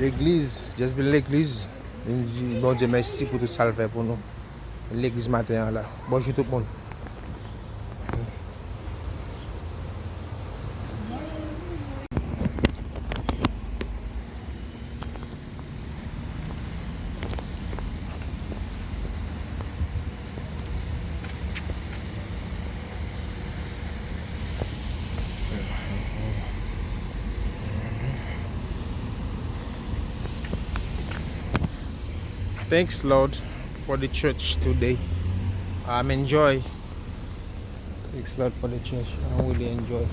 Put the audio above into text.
l'église, j'espère l'église. Bon Dieu, merci pour tout ça le fait pour nous. L'église matin là. Bonjour tout le monde. Thanks Lord for the church today. I'm enjoy. Thanks Lord for the church. I really enjoy.